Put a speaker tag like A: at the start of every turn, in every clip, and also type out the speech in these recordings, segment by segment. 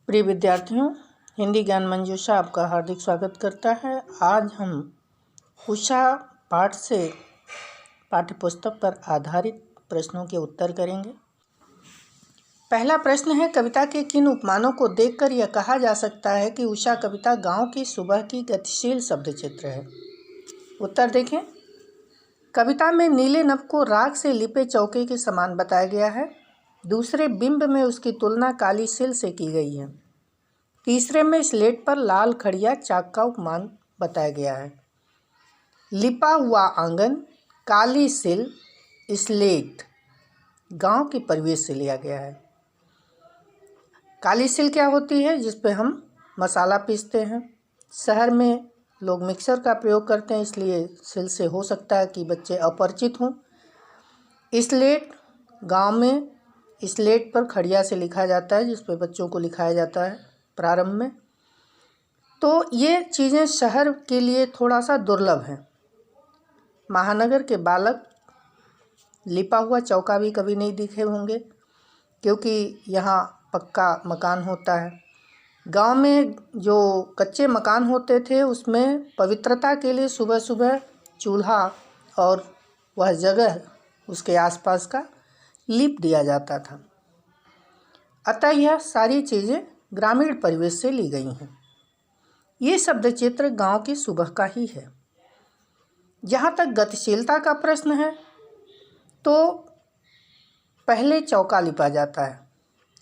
A: प्रिय विद्यार्थियों, हिंदी ज्ञान मंजूषा आपका हार्दिक स्वागत करता है। आज हम उषा पाठ से पाठ्यपुस्तक पर आधारित प्रश्नों के उत्तर करेंगे। पहला प्रश्न है, कविता के किन उपमानों को देखकर यह कहा जा सकता है कि उषा कविता गांव की सुबह की गतिशील शब्द चित्र है? उत्तर देखें। कविता में नीले नभ को राख से लिपे चौके के समान बताया गया है। दूसरे बिंब में उसकी तुलना काली सिल से की गई है। तीसरे में स्लेट पर लाल खड़िया चाक का उपमान बताया गया है। लिपा हुआ आंगन, काली सिल, स्लेट गांव के परिवेश से लिया गया है। काली सिल क्या होती है? जिस पे हम मसाला पीसते हैं। शहर में लोग मिक्सर का प्रयोग करते हैं, इसलिए सिल से हो सकता है कि बच्चे अपरिचित हों। स्लेट गांव में स्लेट पर खड़िया से लिखा जाता है, जिस पे बच्चों को लिखाया जाता है प्रारंभ में। तो ये चीज़ें शहर के लिए थोड़ा सा दुर्लभ हैं। महानगर के बालक लिपा हुआ चौका भी कभी नहीं दिखे होंगे, क्योंकि यहाँ पक्का मकान होता है। गांव में जो कच्चे मकान होते थे, उसमें पवित्रता के लिए सुबह सुबह चूल्हा और वह जगह उसके आसपास का लीप दिया जाता था। अतः यह सारी चीज़ें ग्रामीण परिवेश से ली गई हैं। ये शब्द चित्र गांव की सुबह का ही है। जहाँ तक गतिशीलता का प्रश्न है, तो पहले चौका लिपा जाता है,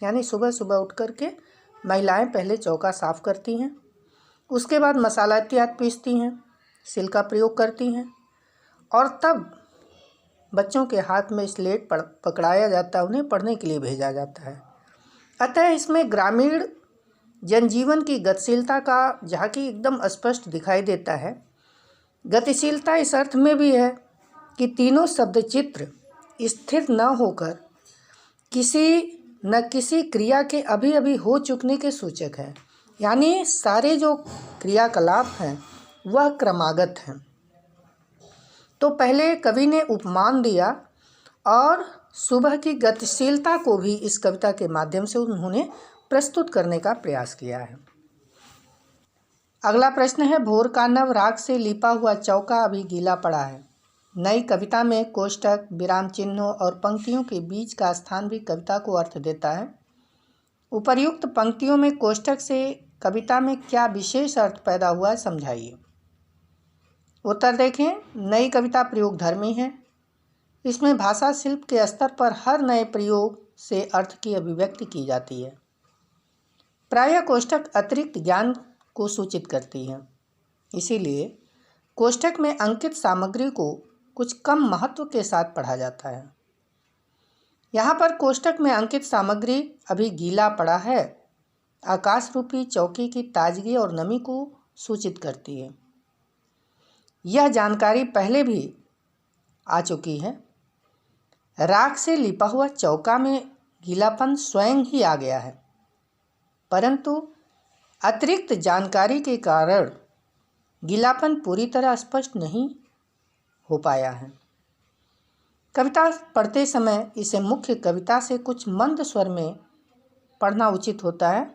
A: यानी सुबह सुबह उठ कर के महिलाएं पहले चौका साफ करती हैं। उसके बाद मसाला इत्यादि पीसती हैं, सिल का प्रयोग करती हैं, और तब बच्चों के हाथ में स्लेट पकड़ाया जाता है, उन्हें पढ़ने के लिए भेजा जाता है। अतः इसमें ग्रामीण जनजीवन की गतिशीलता का झांकी एकदम स्पष्ट दिखाई देता है। गतिशीलता इस अर्थ में भी है कि तीनों शब्द चित्र स्थिर न होकर किसी न किसी क्रिया के अभी अभी हो चुकने के सूचक हैं, यानी सारे जो क्रियाकलाप हैं वह क्रमागत हैं। तो पहले कवि ने उपमान दिया और सुबह की गतिशीलता को भी इस कविता के माध्यम से उन्होंने प्रस्तुत करने का प्रयास किया है। अगला प्रश्न है, भोर का नभ राख से लिपा हुआ चौका अभी गीला पड़ा है। नई कविता में कोष्ठक, विराम चिन्हों और पंक्तियों के बीच का स्थान भी कविता को अर्थ देता है। उपर्युक्त पंक्तियों में कोष्ठक से कविता में क्या विशेष अर्थ पैदा हुआ है, समझाइए। उत्तर देखें। नई कविता प्रयोगधर्मी है। इसमें भाषा शिल्प के स्तर पर हर नए प्रयोग से अर्थ की अभिव्यक्ति की जाती है। प्रायः कोष्ठक अतिरिक्त ज्ञान को सूचित करती है, इसीलिए कोष्ठक में अंकित सामग्री को कुछ कम महत्व के साथ पढ़ा जाता है। यहाँ पर कोष्ठक में अंकित सामग्री अभी गीला पड़ा है आकाश रूपी चौकी की ताजगी और नमी को सूचित करती है। यह जानकारी पहले भी आ चुकी है। राख से लिपा हुआ चौका में गीलापन स्वयं ही आ गया है, परंतु अतिरिक्त जानकारी के कारण गीलापन पूरी तरह स्पष्ट नहीं हो पाया है। कविता पढ़ते समय इसे मुख्य कविता से कुछ मंद स्वर में पढ़ना उचित होता है,